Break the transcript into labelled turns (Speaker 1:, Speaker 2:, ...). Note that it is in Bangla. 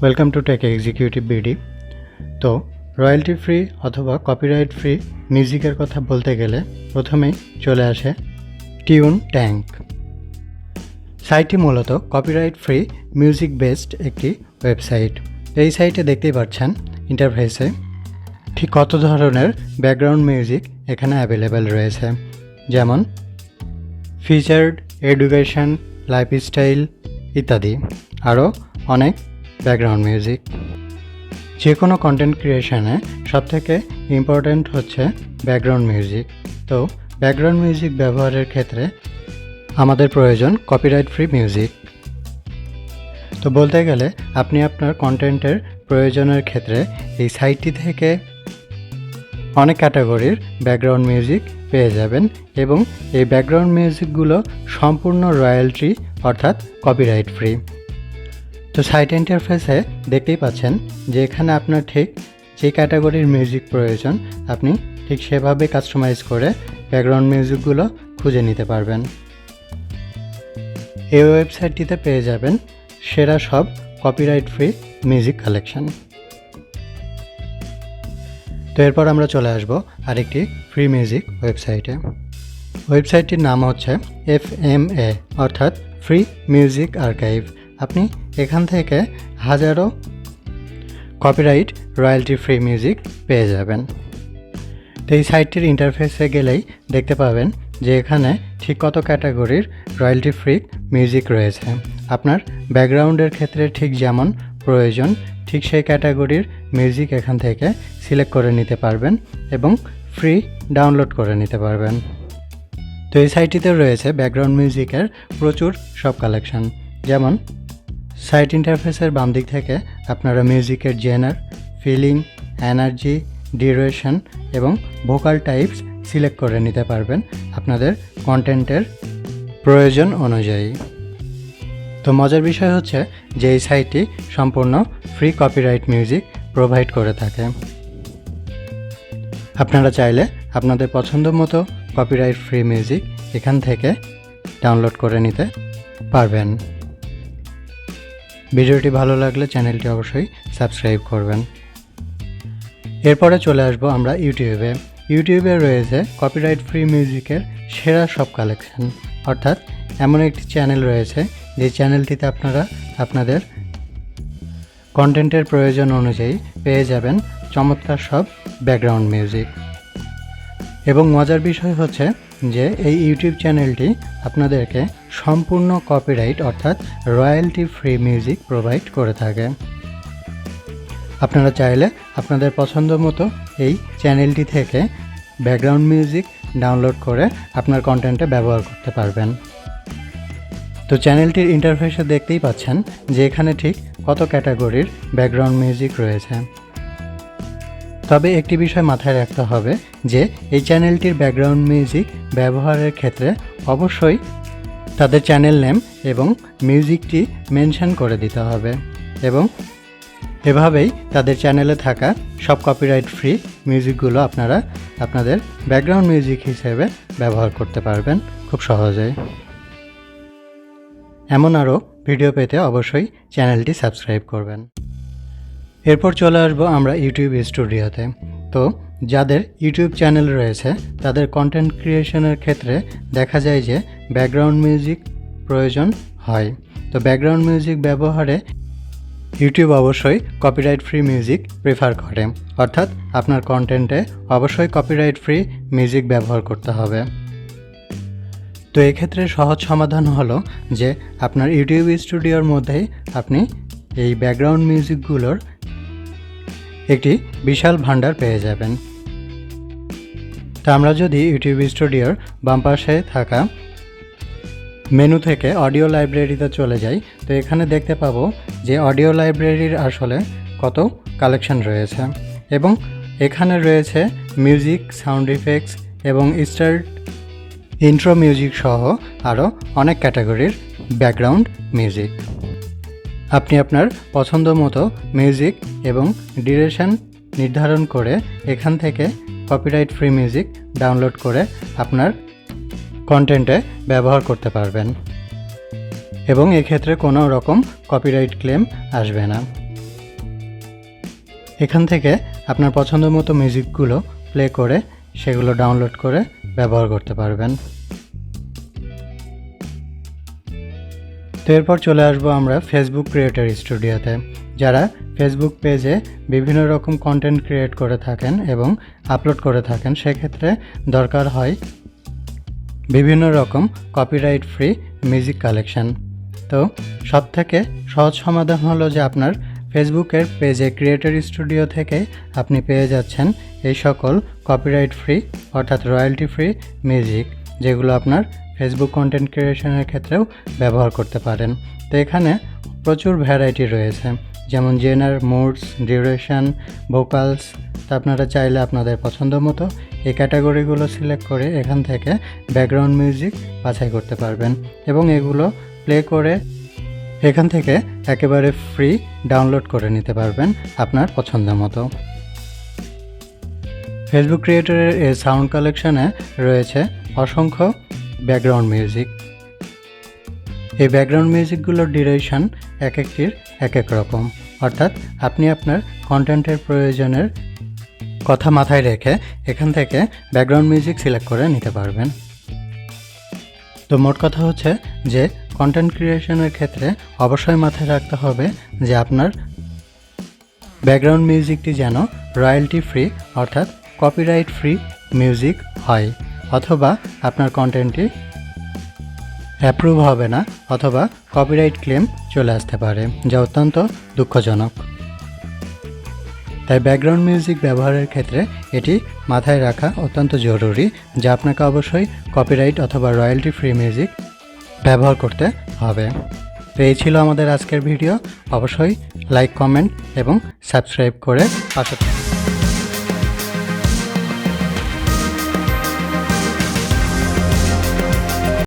Speaker 1: Welcome to tech executive BD. তো রয়্যালটি ফ্রি অথবা কপিরাইট ফ্রি মিউজিকের কথা বলতে গেলে প্রথমেই চলে আসে টিউন ট্যাঙ্ক। সাইটটি মূলত কপিরাইট ফ্রি মিউজিক বেসড একটি ওয়েবসাইট। এই সাইটে দেখতেই পাচ্ছেন ইন্টারফেসে ঠিক কত ধরনের ব্যাকগ্রাউন্ড মিউজিক এখানে অ্যাভেলেবেল রয়েছে, যেমন ফিচার্ড, এডুকেশন, লাইফস্টাইল ইত্যাদি, আরও অনেক ব্যাকগ্রাউন্ড মিউজিক। যে কোনো কন্টেন্ট ক্রিয়েশনে সবথেকে ইম্পর্ট্যান্ট হচ্ছে ব্যাকগ্রাউন্ড মিউজিক। তো ব্যাকগ্রাউন্ড মিউজিক ব্যবহারের ক্ষেত্রে আমাদের প্রয়োজন কপিরাইট ফ্রি মিউজিক। তো বলতে গেলে আপনি আপনার কন্টেন্টের প্রয়োজনের ক্ষেত্রে এই সাইটটি থেকে অনেক ক্যাটাগরির ব্যাকগ্রাউন্ড মিউজিক পেয়ে যাবেন এবং এই ব্যাকগ্রাউন্ড মিউজিকগুলো সম্পূর্ণ রয়্যালটি অর্থাৎ কপিরাইট ফ্রি। তো সাইট ইন্টারফেসে দেখতেই পাচ্ছেন যে এখানে আপনার ঠিক যে ক্যাটাগরির মিউজিক প্রয়োজন আপনি ঠিক সেভাবে কাস্টমাইজ করে ব্যাকগ্রাউন্ড মিউজিকগুলো খুঁজে নিতে পারবেন। এই ওয়েবসাইটটিতে পেয়ে যাবেন সেরা সব কপিরাইট ফ্রি মিউজিক কালেকশন। তো এরপর আমরা চলে আসব আরেকটি ফ্রি মিউজিক ওয়েবসাইটে। ওয়েবসাইটটির নাম হচ্ছে FMA অর্থাৎ ফ্রি মিউজিক আর্কাইভ। আপনি এখান থেকে হাজারো কপিরাইট রয়্যালটি ফ্রি মিউজিক পেয়ে যাবেন। তো এই সাইটটির ইন্টারফেসে গেলেই দেখতে পাবেন যে এখানে ঠিক কত ক্যাটাগরির রয়্যালটি ফ্রি মিউজিক রয়েছে। আপনার ব্যাকগ্রাউন্ডের ক্ষেত্রে ঠিক যেমন প্রয়োজন ঠিক সেই ক্যাটাগরির মিউজিক এখান থেকে সিলেক্ট করে নিতে পারবেন এবং ফ্রি ডাউনলোড করে নিতে পারবেন। তো এই সাইটটিতে রয়েছে ব্যাকগ্রাউন্ড মিউজিকের প্রচুর সব কালেকশন, যেমন সাইট ইন্টারফেসের বাম দিক থেকে আপনারা মিউজিকের জেনার, ফিলিং, এনার্জি, ডিউরেশন এবং ভোকাল টাইপস সিলেক্ট করে নিতে পারবেন আপনাদের কন্টেন্টের প্রয়োজন অনুযায়ী। তো মজার বিষয় হচ্ছে যে এই সাইটটি সম্পূর্ণ ফ্রি কপিরাইট মিউজিক প্রোভাইড করে থাকে। আপনারা চাইলে আপনাদের পছন্দ মতো কপিরাইট ফ্রি মিউজিক এখান থেকে ডাউনলোড করে নিতে পারবেন। ভিডিওটি ভালো লাগলে চ্যানেলটি অবশ্যই সাবস্ক্রাইব করবেন। এরপরে চলে আসবো আমরা ইউটিউবে রয়েছে কপিরাইট ফ্রি মিউজিকের সেরা সব কালেকশন, অর্থাৎ এমন একটি চ্যানেল রয়েছে যে চ্যানেলটিতে আপনারা আপনাদের কন্টেন্টের প্রয়োজন অনুযায়ী পেয়ে যাবেন চমৎকার সব ব্যাকগ্রাউন্ড মিউজিক। এবং মজার বিষয় হচ্ছে যে এই ইউটিউব চ্যানেলটি আপনাদেরকে সম্পূর্ণ কপিরাইট অর্থাৎ রয়্যালটি ফ্রি মিউজিক প্রোভাইড করে থাকে। আপনারা চাইলে আপনাদের পছন্দ মতো এই চ্যানেলটি থেকে ব্যাকগ্রাউন্ড মিউজিক ডাউনলোড করে আপনার কন্টেন্টে ব্যবহার করতে পারবেন। তো চ্যানেলটির ইন্টারফেসে দেখতেই পাচ্ছেন যে এখানে ঠিক কত ক্যাটাগরির ব্যাকগ্রাউন্ড মিউজিক রয়েছে। তবে একটি বিষয় মাথায় রাখতে হবে যে এই চ্যানেলটির ব্যাকগ্রাউন্ড মিউজিক ব্যবহারের ক্ষেত্রে অবশ্যই তাদের চ্যানেল নেম এবং মিউজিকটি মেনশন করে দিতে হবে এবং এভাবেই তাদের চ্যানেলে থাকা সব কপিরাইট ফ্রি মিউজিকগুলো আপনারা আপনাদের ব্যাকগ্রাউন্ড মিউজিক হিসেবে ব্যবহার করতে পারবেন খুব সহজেই। এমন আরও ভিডিও পেতে অবশ্যই চ্যানেলটি সাবস্ক্রাইব করবেন। এরপর চলে আসবো আমরা ইউটিউব স্টুডিওতে। তো যাদের ইউটিউব চ্যানেল রয়েছে তাদের কন্টেন্ট ক্রিয়েশনের ক্ষেত্রে দেখা যায় যে ব্যাকগ্রাউন্ড মিউজিক প্রয়োজন হয়। তো ব্যাকগ্রাউন্ড মিউজিক ব্যবহারে ইউটিউব অবশ্যই কপিরাইট ফ্রি মিউজিক প্রেফার করে, অর্থাৎ আপনার কন্টেন্টে অবশ্যই কপিরাইট ফ্রি মিউজিক ব্যবহার করতে হবে। তো এক্ষেত্রে সহজ সমাধান হলো যে আপনার ইউটিউব স্টুডিওর মধ্যেই আপনি এই ব্যাকগ্রাউন্ড মিউজিকগুলোর একটি বিশাল ভান্ডার পেয়ে যাবেন। তো আমরা যদি ইউটিউব স্টুডিওর বাম পাশে থাকা মেনু থেকে অডিও লাইব্রেরিতে চলে যাই, তো এখানে দেখতে পাবো যে অডিও লাইব্রেরির আসলে কত কালেকশন রয়েছে এবং এখানে রয়েছে মিউজিক, সাউন্ড ইফেক্টস এবং ইন্ট্রো মিউজিক সহ আরও অনেক ক্যাটাগরির ব্যাকগ্রাউন্ড মিউজিক। আপনি আপনার পছন্দ মতো মিউজিক এবং ডিউরেশন নির্ধারণ করে এখান থেকে কপিরাইট ফ্রি মিউজিক ডাউনলোড করে আপনার কন্টেন্টে ব্যবহার করতে পারবেন এবং এক্ষেত্রে কোনো রকম কপিরাইট ক্লেম আসবে না। এখান থেকে আপনার পছন্দ মতো মিউজিকগুলো প্লে করে সেগুলো ডাউনলোড করে ব্যবহার করতে পারবেন। তো এরপর চলে আসবো আমরা ফেসবুক ক্রিয়েটর স্টুডিওতে। যারা ফেসবুক পেজে বিভিন্ন রকম কন্টেন্ট ক্রিয়েট করে থাকেন এবং আপলোড করে থাকেন, সেক্ষেত্রে দরকার হয় বিভিন্ন রকম কপিরাইট ফ্রি মিউজিক কালেকশন। তো সবথেকে সহজ সমাধান হলো যে আপনার ফেসবুকের পেজে ক্রিয়েটর স্টুডিও থেকে আপনি পেয়ে যাচ্ছেন এই সকল কপিরাইট ফ্রি অর্থাৎ রয়্যালটি ফ্রি মিউজিক, যেগুলো আপনার ফেসবুক কন্টেন্ট ক্রিয়েশনের ক্ষেত্রেও ব্যবহার করতে পারেন। তো এখানে প্রচুর ভ্যারাইটি রয়েছে, যেমন জেনার, মুডস, ডিউরেশন, ভোকালস। তো আপনারা চাইলে আপনাদের পছন্দ মতো এই ক্যাটাগরিগুলো সিলেক্ট করে এখান থেকে ব্যাকগ্রাউন্ড মিউজিক বাছাই করতে পারবেন এবং এগুলো প্লে করে এখান থেকে একেবারে ফ্রি ডাউনলোড করে নিতে পারবেন আপনার পছন্দ মতো। ফেসবুক ক্রিয়েটরের এই সাউন্ড কালেকশনে রয়েছে অসংখ্য ব্যাকগ্রাউন্ড মিউজিক। এই ব্যাকগ্রাউন্ড মিউজিকগুলোর ডিউরেশন এক একটির এক এক রকম, অর্থাৎ আপনি আপনার কন্টেন্টের প্রয়োজনের কথা মাথায় রেখে এখান থেকে ব্যাকগ্রাউন্ড মিউজিক সিলেক্ট করে নিতে পারবেন। তো মোট কথা হচ্ছে যে কন্টেন্ট ক্রিয়েশনের ক্ষেত্রে অবশ্যই মাথায় রাখতে হবে যে আপনার ব্যাকগ্রাউন্ড মিউজিকটি যেন রয়্যালটি ফ্রি অর্থাৎ কপিরাইট ফ্রি মিউজিক হয়, অথবা আপনার কন্টেন্টটি অ্যাপ্রুভ হবে না অথবা কপিরাইট ক্লেম চলে আসতে পারে, যা অত্যন্ত দুঃখজনক। তাই ব্যাকগ্রাউন্ড মিউজিক ব্যবহারের ক্ষেত্রে এটি মাথায় রাখা অত্যন্ত জরুরি, যা আপনাকে অবশ্যই কপিরাইট অথবা রয়্যালটি ফ্রি মিউজিক ব্যবহার করতে হবে। তো এই ছিল আমাদের আজকের ভিডিও। অবশ্যই লাইক, কমেন্ট এবং সাবস্ক্রাইব করে পাশে থাকুন।